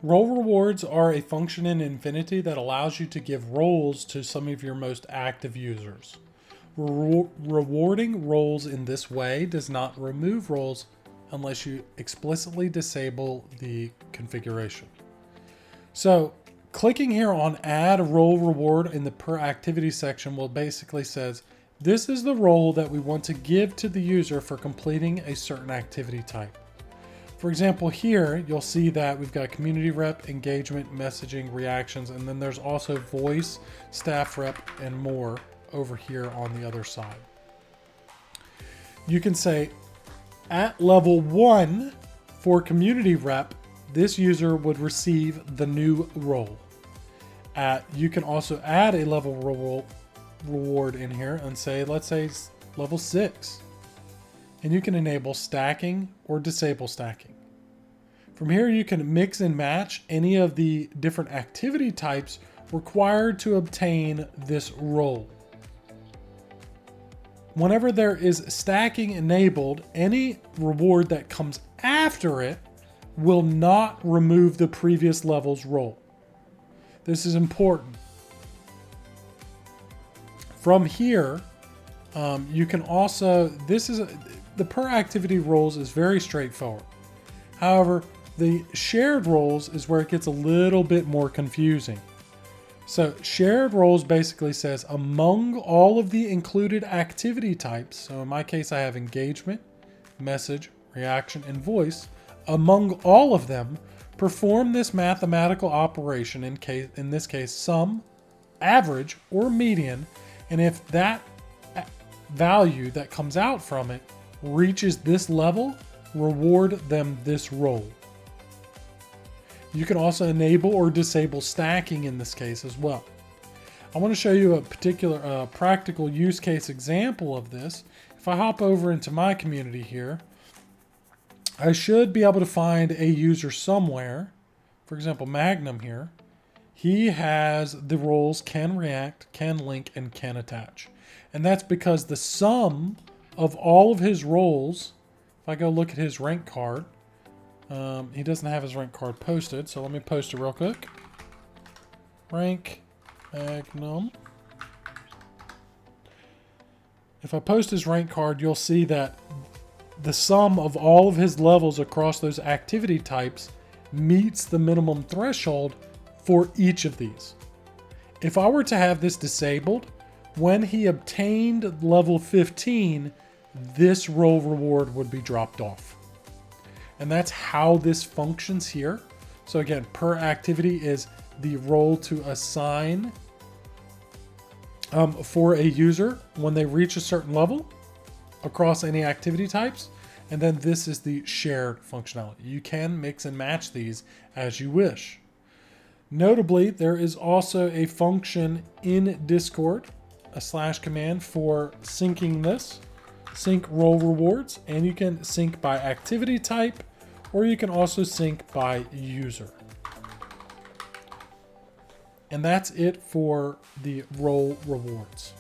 Role rewards are a function in InfiniTea that allows you to give roles to some of your most active users. Rewarding roles in this way does not remove roles unless you explicitly disable the configuration. So clicking here on add role reward in the per activity section will basically says, this is the role that we want to give to the user for completing a certain activity type. For example, here you'll see that we've got community rep, engagement, messaging, reactions, and then there's also voice, staff rep, and more over here on the other side. You can say at level 1 for community rep, this user would receive the new role. You can also add a level reward in here and say, let's say level 6. And you can enable stacking or disable stacking. From here, you can mix and match any of the different activity types required to obtain this role. Whenever there is stacking enabled, any reward that comes after it will not remove the previous level's role. This is important. From here, you can also, the per activity roles is very straightforward. However, the shared roles is where it gets a little bit more confusing. So shared roles basically says among all of the included activity types, so in my case I have engagement, message, reaction, and voice, among all of them, perform this mathematical operation in this case sum, average, or median, and if that value that comes out from it reaches this level, reward them this role. You can also enable or disable stacking in this case as well. I want to show you a particular practical use case example of this. If I hop over into my community here, I should be able to find a user somewhere. For example, Magnum here. He has the roles can react, can link, and can attach. And that's because the sum of all of his roles, if I go look at his rank card, he doesn't have his rank card posted, so let me post it real quick. Rank Magnum. If I post his rank card, you'll see that the sum of all of his levels across those activity types meets the minimum threshold for each of these. If I were to have this disabled, when he obtained level 15, this role reward would be dropped off. And that's how this functions here. So again, per activity is the role to assign for a user when they reach a certain level across any activity types. And then this is the shared functionality. You can mix and match these as you wish. Notably, there is also a function in Discord, a / command for syncing this, sync role rewards, and you can sync by activity type, or you can also sync by user. And that's it for the role rewards.